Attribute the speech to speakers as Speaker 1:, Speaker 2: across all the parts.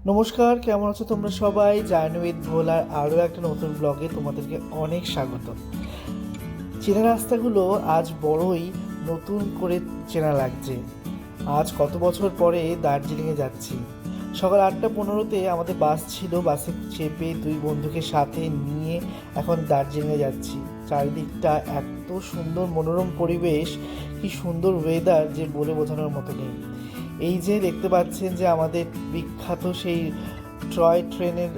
Speaker 1: নমস্কার, কেমন আছো তোমরা সবাই? জার্নি উইথ ভোলার আরও একটা নতুন ব্লগে তোমাদেরকে অনেক স্বাগত। চেনা রাস্তাগুলো আজ বড়ই নতুন করে চেনা লাগছে। আজ কত বছর পরে দার্জিলিংয়ে যাচ্ছি। সকাল 8:15-তে আমাদের বাস ছিল। বাসে চেপে দুই বন্ধুকে সাথে নিয়ে এখন দার্জিলিংয়ে যাচ্ছি। চারিদিকটা এত সুন্দর, মনোরম পরিবেশ, কি সুন্দর ওয়েদার যে বলে বোঝানোর মতো নেই। এই যে দেখতে পাচ্ছেন যে আমাদের বিখ্যাত সেই টয় ট্রেনের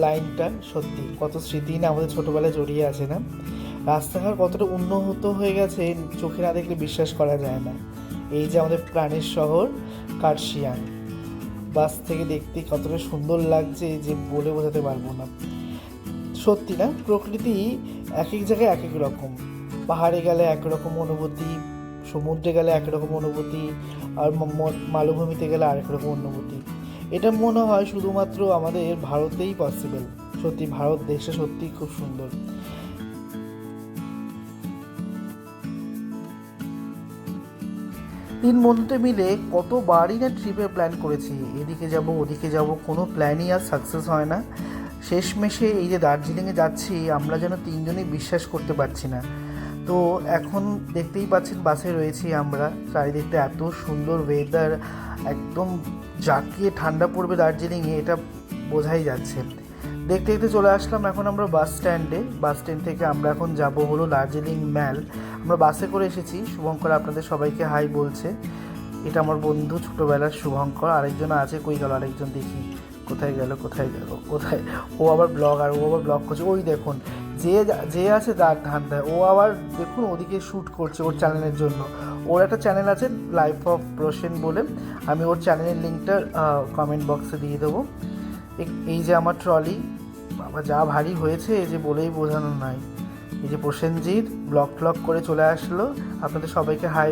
Speaker 1: লাইনটা, সত্যি কত স্মৃতি না আমাদের ছোটোবেলায় জড়িয়ে আছে না? রাস্তাঘাট কতটা উন্নত হয়ে গেছে, চোখে না দেখলে বিশ্বাস করা যায় না। এই যে আমাদের প্রাণের শহর কার্শিয়াং, বাস থেকে দেখতে কতটা সুন্দর লাগছে যে বলে বোঝাতে পারবো না। সত্যি না, প্রকৃতি এক এক জায়গায় এক এক রকম। পাহাড়ে গেলে একরকম অনুভূতি, সমুদ্রে গেলে একরকম অনুভূতি, আর মালভূমিতে গেলে আরেক রকম অনুভূতি। এটা মনে হয় শুধুমাত্র আমাদের ভারতেই পসিবল। সত্যি ভারত দেশটা সত্যিই খুব সুন্দর। 3 বন্ধুতে মিলে কতবারই না ট্রিপের প্ল্যান করেছি, এদিকে যাব ওদিকে যাব, কোনো প্ল্যানই আর সাকসেস হয় না। শেষমেশে এই যে দার্জিলিংয়ে যাচ্ছি, আমরা যেন তিনজনই বিশ্বাস করতে পারছি না। তো এখন দেখতেই পাচ্ছেন বাসে রয়েছি আমরা। চারিদিকটা এত সুন্দর ওয়েদার, একদম জাঁকিয়ে ঠান্ডা পড়বে দার্জিলিংয়ে, এটা বোঝাই যাচ্ছে। দেখতে দেখতে চলে আসলাম এখন আমরা বাস স্ট্যান্ডে। বাস স্ট্যান্ড থেকে আমরা এখন যাব হলো দার্জিলিং ম্যাল। আমরা বাসে করে এসেছি। শুভঙ্কর আপনাদের সবাইকে হাই বলছে। এটা আমার বন্ধু ছোটোবেলার শুভঙ্কর। আরেকজন আছে, কই গেল আরেকজন, দেখি কোথায় গেল কোথায়। ও আবার ব্লগ করছে। ওই দেখুন, যে আছে তার ধান্দায়, ও আবার দেখুন ওদিকে শ্যুট করছে ওর চ্যানেলের জন্য। ওর একটা চ্যানেল আছে লাইফ অফ রোশন বলে, আমি ওর চ্যানেলের লিঙ্কটা কমেন্ট বক্সে দিয়ে দেবো। এই যে আমার ট্রলি, বাবা যা ভারী হয়েছে যে বলেই বোঝানো নয়। এই যে প্রসেনজিৎ ব্লগ করে চলে আসলো, আপনাদের সবাইকে হাই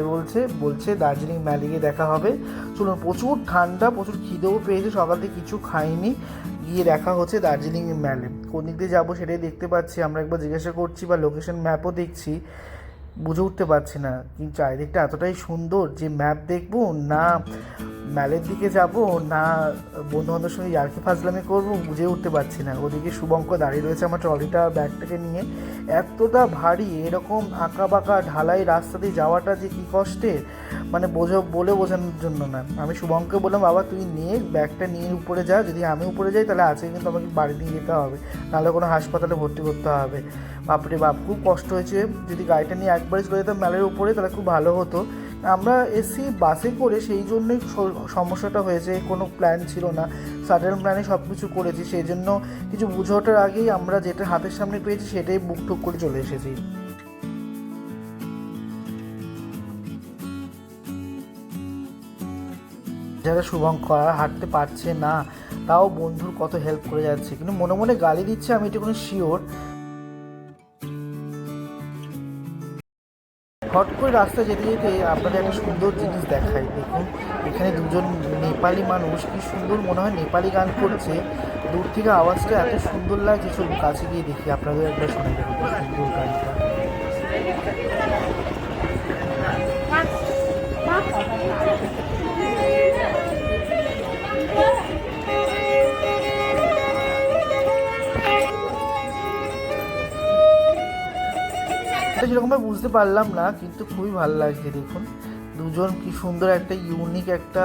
Speaker 1: বলছে দার্জিলিং ম্যালিগে দেখা হবে। চলুন, প্রচুর ঠান্ডা, প্রচুর খিদেও পেয়েছে, সকাল থেকে কিছু খাইনি। গিয়ে দেখা হচ্ছে দার্জিলিং ম্যালে। কোন দিক দিয়ে যাবো সেটাই দেখতে পাচ্ছি, আমরা একবার জিজ্ঞাসা করছি বা লোকেশন ম্যাপও দেখছি, বুঝে উঠতে পারছি না। কিন্তু চারিদিকটা এতটাই সুন্দর যে ম্যাপ দেখবো না ম্যালের দিকে যাব না বন্ধুবান্ধবের সঙ্গে ইয়ার্কি ফাজলামি করবো, বুঝে উঠতে পারছি না। ওদিকে শুভঙ্কর দাঁড়িয়ে রয়েছে আমার ট্রলিটা ব্যাগটাকে নিয়ে। এতটা ভারী, এরকম আঁকা বাঁকা ঢালাই রাস্তা দিয়ে যাওয়াটা যে কী কষ্টের, মানে বলে বোঝানোর জন্য না। আমি শুভঙ্ককে বললাম, বাবা তুই নিয়ে ব্যাগটা নিয়ে উপরে যা, যদি আমি উপরে যাই তাহলে আছে কিন্তু আমাকে বাড়ি নিয়ে যেতে হবে, নাহলে কোনো হাসপাতালে ভর্তি করতে হবে। বাপরে বাপ, খুব কষ্ট হয়েছে। যদি গাড়িটা নিয়ে একবারই চলে যেতাম ম্যালের উপরে তাহলে খুব ভালো হতো। আমরা এসি বাসে করে, সেই জন্যই সমস্যাটা হয়েছে। কোনো প্ল্যান ছিল না, সাডেন প্ল্যানে সব কিছু করেছি, সেই জন্য কিছু বুঝে ওঠার আগেই আমরা যেটা হাতের সামনে পেয়েছি সেটাই বুক টুক করে চলে এসেছি। যারা শুভঙ্কর হাঁটতে পারছে না, তাও বন্ধুর কত হেল্প করে যাচ্ছে, কিন্তু মনে মনে গালি দিচ্ছে, আমি এটা কোনো শিওর। হট করে রাস্তা যেতে যেতে আপনাদের একটা সুন্দর জিনিস দেখাই। দেখুন, এখানে দুজন নেপালি মানুষ, কি সুন্দর মনে হয় নেপালি গান করছে। দূর থেকে আওয়াজটা এত সুন্দর লাগছে, চলুন কাছে গিয়ে দেখি, আপনাদের একবার শুনে দেখুন সুন্দর গানটা। এটা সেরকমভাবে বুঝতে পারলাম না, কিন্তু খুবই ভালো লাগছে। দেখুন দুজন কি সুন্দর একটা ইউনিক একটা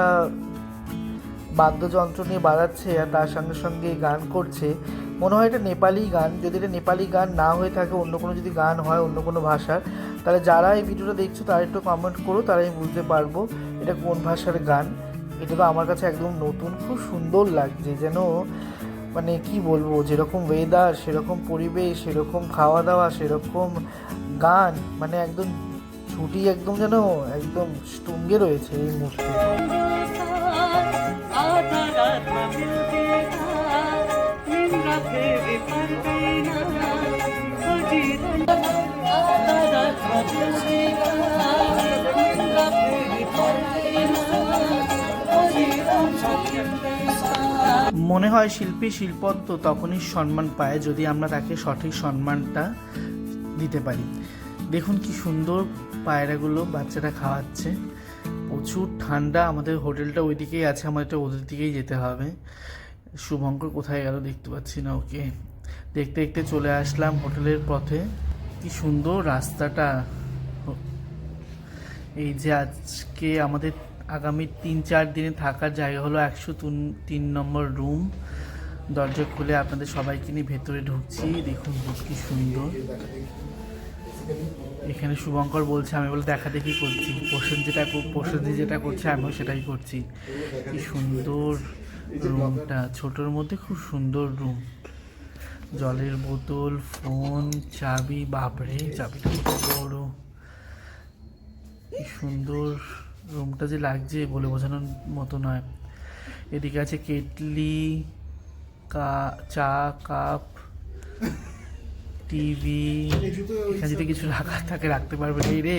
Speaker 1: বাদ্যযন্ত্র নিয়ে বাজাচ্ছে আর তার সঙ্গে সঙ্গে গান করছে। মনে হয় এটা নেপালি গান। যদি এটা নেপালি গান না হয়ে থাকে, অন্য কোনো যদি গান হয় অন্য কোনো ভাষার, তাহলে যারা এই ভিডিওটা দেখছো তারা একটু কমেন্ট করো, তারাই বুঝতে পারবো এটা কোন ভাষার গান। এটা তো আমার কাছে একদম নতুন, খুব সুন্দর লাগছে। যেন মানে কি বলবো, যেরকম ওয়েদার সেরকম পরিবেশ, সেরকম খাওয়া দাওয়া সেরকম গান, মানে একদম ছুটি একদম যেন একদম তুঙ্গে রয়েছে এই মুহূর্তে। মনে হয় শিল্পী শিল্পত্ব তখনই সম্মান পায় যদি আমরা তাকে সঠিক সম্মানটা দিতে পারি। দেখুন কি সুন্দর পায়রাগুলো বাচ্চারা খাওয়াচ্ছে। প্রচুর ঠান্ডা, আমাদের হোটেলটা ওই দিকেই আছে, আমাদের ওদের দিকেই যেতে হবে। শুভঙ্কর কোথায় গেল দেখতে পাচ্ছি না ওকে। দেখতে দেখতে চলে আসলাম হোটেলের পথে। কি সুন্দর রাস্তাটা। এই যে আজকে আমাদের আগামী 3-4 দিনে থাকার জায়গা হলো 103 নম্বর রুম। দরজা খুলে আপনাদের সবাইকে নিয়ে ভেতরে ঢুকছি। দেখুন কি সুন্দর। এখানে শুভঙ্কর বলছে, আমি বলে দেখা দেখি করছি। প্রসেনজি যেটা করছে আমিও সেটাই করছি। কি সুন্দর রুমটা, ছোটোর মধ্যে খুব সুন্দর রুম। জলের বোতল, ফোন, চাবি, বাপরে চাবিটা কত বড়। কি সুন্দর রুমটা যে লাগছে বলে বোঝানোর মতো নয়। এদিকে আছে কেটলি, চা কাপ, টিভি। এখানে যদি কিছু রাখার থাকে রাখতে পারবে। এই রে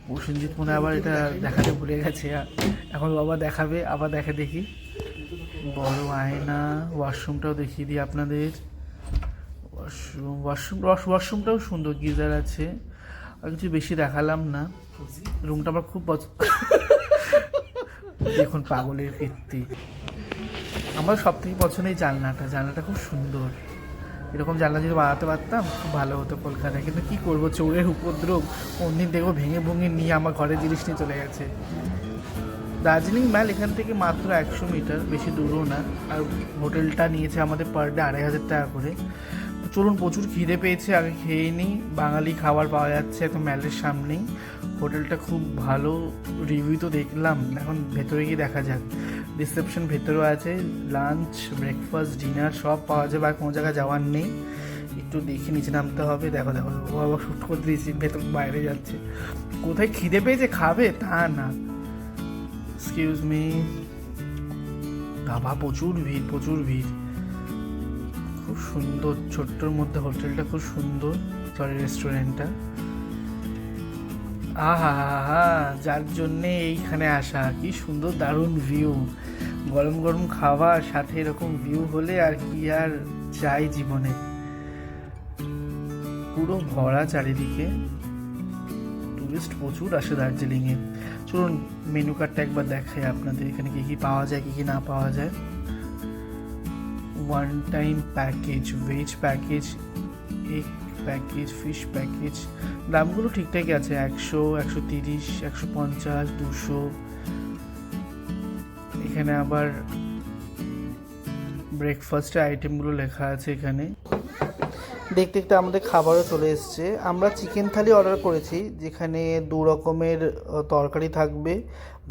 Speaker 1: প্রসেনজিৎ মনে আবার এটা দেখাতে ভুলে গেছে। এখন বাবা দেখাবে, আবার দেখে দেখি। বড় আয়না, ওয়াশরুমটাও দেখিয়ে দিই আপনাদের। ওয়াশরুমটাও সুন্দর, গিজার আছে। আর কিছু বেশি দেখালাম না। রুমটা আমার খুব দেখুন পাগলের কীর্তি। আমার সব থেকে পছন্দের জানলাটা খুব সুন্দর। এরকম জানলা যদি বানাতে পারতাম খুব ভালো হতো কলকাতায়, কিন্তু কী করবো, চোরের উপদ্রব। কোনদিন দেখবো ভেঙে নিয়ে আমার ঘরের জিনিস নিয়ে চলে গেছে। দার্জিলিং ম্যাল এখান থেকে মাত্র 100 মিটার, বেশি দূরও না। আর হোটেলটা নিয়েছে আমাদের পার ডে 2500 টাকা করে। চলুন, প্রচুর খিদে পেয়েছে, আগে খেয়ে নিই। বাঙালি খাবার পাওয়া যাচ্ছে একদম ম্যালের সামনেই। হোটেলটা খুব ভালো, রিভিউ তো দেখলাম। এখন ভেতরে গিয়ে দেখা যাক। রিসেপশন ভেতরেও আছে, লাঞ্চ, ব্রেকফাস্ট, ডিনার সব পাওয়া যাবে। আর কোনো জায়গায় যাওয়ার নেই, একটু দেখে নিচে নামতে হবে। দেখো ও আবার শ্যুট করতে দিয়েছি, ভেতর বাইরে যাচ্ছে। কোথায় খিদে পেয়েছে খাবে তা না। Excuse me. বাবা প্রচুর ভিড়। খুব সুন্দর, ছোট্টর মধ্যে হোটেলটা খুব সুন্দর। রেস্টুরেন্টটা আহা, যার জন্যে এইখানে আসা। কি সুন্দর, দারুণ ভিউ। গরম গরম খাবার সাথে এরকম ভিউ হলে আর কি আর চাই জীবনে। পুরো ভরা চারিদিকে, টুরিস্ট প্রচুর আসে দার্জিলিংয়ে। চলুন মেনু কার্ডটা একবার দেখাই আপনাদের, এখানে কী কী পাওয়া যায়, কী কী না পাওয়া যায়। 1 time package, veg package, egg package, fish package. দামগুলো ঠিকঠাকই আছে, 100, 130, 150, 200। এখানে আবার ব্রেকফাস্টের আইটেমগুলো লেখা আছে এখানে। দেখতে দেখতে আমাদের খাবারও চলে এসছে। আমরা চিকেন থালি অর্ডার করেছি, যেখানে 2 রকমের তরকারি থাকবে,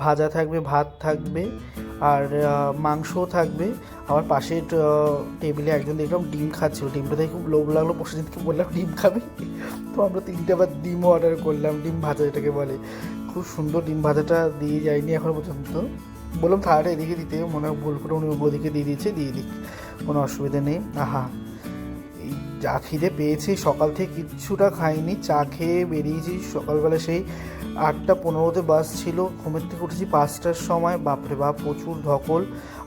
Speaker 1: ভাজা থাকবে, ভাত থাকবে, আর মাংসও থাকবে। আমার পাশের টেবিলে একজন দেখলাম ডিম খাচ্ছিল। ডিমটা দেখে খুব লোভ লাগলো, প্রসেনজিৎকে বললাম ডিম খাবে। তো আমরা 3টে আবার ডিমও অর্ডার করলাম, ডিম ভাজা যেটাকে বলে। খুব সুন্দর ডিম ভাজাটা দিয়ে যায়নি এখনো পর্যন্ত। বললাম থালাটা এদিকে দিতে, মনে হয় ভুল করে উনি ওদিকে দিয়ে দিয়েছে, দিয়ে দিক, কোনো অসুবিধা নেই। আহা, যা খিদে পেয়েছে, সকাল থেকে কিচ্ছুটা খাইনি, চা খেয়ে বেরিয়েছি। সকালবেলা সেই 8:15-তে বাস ছিল, ঘুমের থেকে উঠেছি 5টার সময়। বাপরে বাপ, প্রচুর ধকল।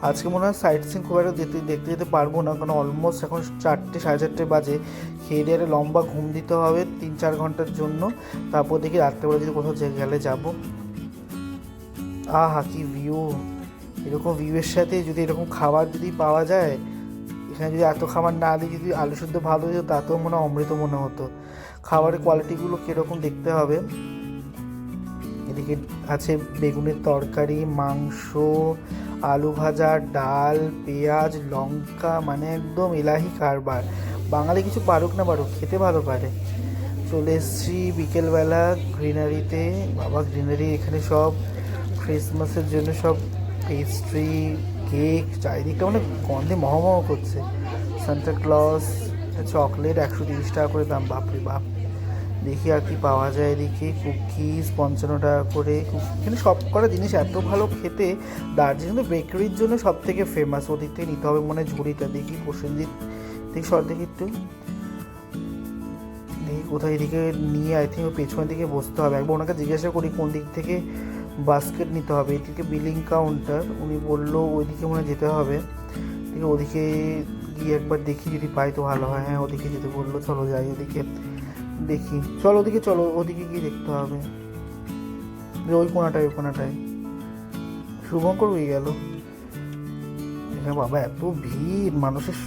Speaker 1: আজকে মনে হয় সাইট সিন খুব একটা দেখতে যেতে পারবো না, কারণ অলমোস্ট এখন 4টে, 4:30 বাজে। খেয়ে দিয়ে লম্বা ঘুম দিতে হবে 3-4 ঘন্টার জন্য। তারপর দেখি রাত্রেবেলা যদি কোথাও গেলে যাবো। আহা কি ভিউ! এরকম ভিউয়ের সাথে যদি এরকম খাবার যদি পাওয়া যায়, এখানে যদি এত খাবার না দিয়ে যদি আলু শুদ্ধ ভালো হতো, তাতেও মনে অমৃত মনে হতো। খাবারের কোয়ালিটিগুলো কীরকম দেখতে হবে। এদিকে আছে বেগুনের তরকারি, মাংস, আলু ভাজা, ডাল, পেঁয়াজ, লঙ্কা, মানে একদম এলাহি কারবার। বাঙালি কিছু পারুক না পারুক, খেতে ভালো পারে। চলে এসেছি বিকেলবেলা গ্রিনারিতে। বাবা গ্রিনারি, এখানে সব ক্রিসমাসের জন্য সব পেস্ট্রি, কেক, চারিদিকটা মানে গন্ধে মহমহ করছে। সান্টা ক্লজ, চকলেট 130 টাকা করে দাম। বাপরে বাপ। দেখি আর কি পাওয়া যায় এদিকে। কুকিজ 55 টাকা করে। এখানে সব কটা জিনিস এত ভালো খেতে। দার্জিলিং তো বেকারির জন্য সব থেকে ফেমাস। ওদিক থেকে নিতে হবে মনে হয় ঝুড়িটা। দেখি প্রসেনজিৎ, দেখি সর দেখি একটু, দেখি কোথায়। এদিকে নিয়ে আই থিঙ্ক পেছনের দিকে বসতে হবে। একবার ওনাকে জিজ্ঞাসা করি কোন দিক থেকে বাস্কেট নিতে হবে। এদিকে বিলিং কাউন্টার, উনি বললো ওইদিকে মনে যেতে হবে। ঠিক ওদিকে গিয়ে একবার দেখি, যদি পাই তো ভালো হয়। হ্যাঁ ওদিকে যেতে বললো, চলো যাই ওদিকে দেখি। চলো ওদিকে, চলো ওদিকে গিয়ে দেখতে হবে। ওই কোনাটায় শুভঙ্কর হয়ে গেল। হ্যাঁ বাবা, এত ভিড় মানুষের,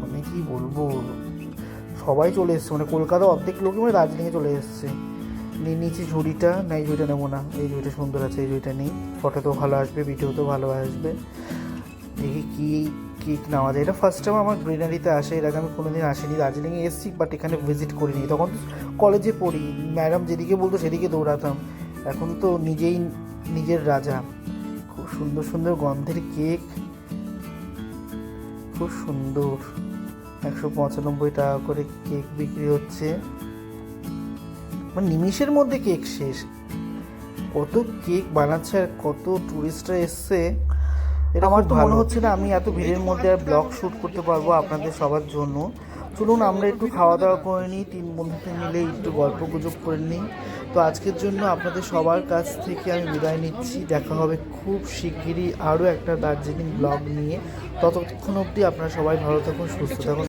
Speaker 1: মানে কি বলবো, সবাই চলে এসছে, মানে কলকাতা অর্ধেক লোকই মানে দার্জিলিংয়ে চলে এসছে। নিয়ে নিয়েছি ঝুড়িটা, না এই ঝুড়িটা নেবো না, এই ঝুড়িটা সুন্দর আছে, এই ঝুড়িটা নেই, ফটোতেও ভালো আসবে, ভিডিওতেও ভালো আসবে। দেখি কী কেক নেওয়া যায়। এটা ফার্স্ট টাইম আমার গ্রিনারিতে আসে, এর আগে আমি কোনোদিন আসিনি। দার্জিলিংয়ে এসেছি বাট এখানে ভিজিট করিনি, তখন কলেজে পড়ি, ম্যাডাম যেদিকে বলতো সেদিকে দৌড়াতাম। এখন তো নিজেই নিজের রাজা। খুব সুন্দর সুন্দর গন্ধের কেক, খুব সুন্দর। 195 টাকা করে কেক বিক্রি হচ্ছে, মানে নিমিষের মধ্যে কেক শেষ। কত কেক বানাচ্ছে আর কত টুরিস্টরা এসছে। এটা আমার তো মনে হচ্ছে না আমি এত ভিড়ের মধ্যে আর ব্লগ শ্যুট করতে পারবো আপনাদের সবার জন্য। চলুন আমরা একটু খাওয়া দাওয়া করে নিই, 3 বন্ধুতে মিলে একটু গল্প গুজব করে নিই। তো আজকের জন্য আপনাদের সবার কাছ থেকে আমি বিদায় নিচ্ছি। দেখা হবে খুব শিগগিরই আরও একটা দার্জিলিং ব্লগ নিয়ে। ততক্ষণ অবধি আপনারা সবাই ভালো থাকুন, সুস্থ থাকুন।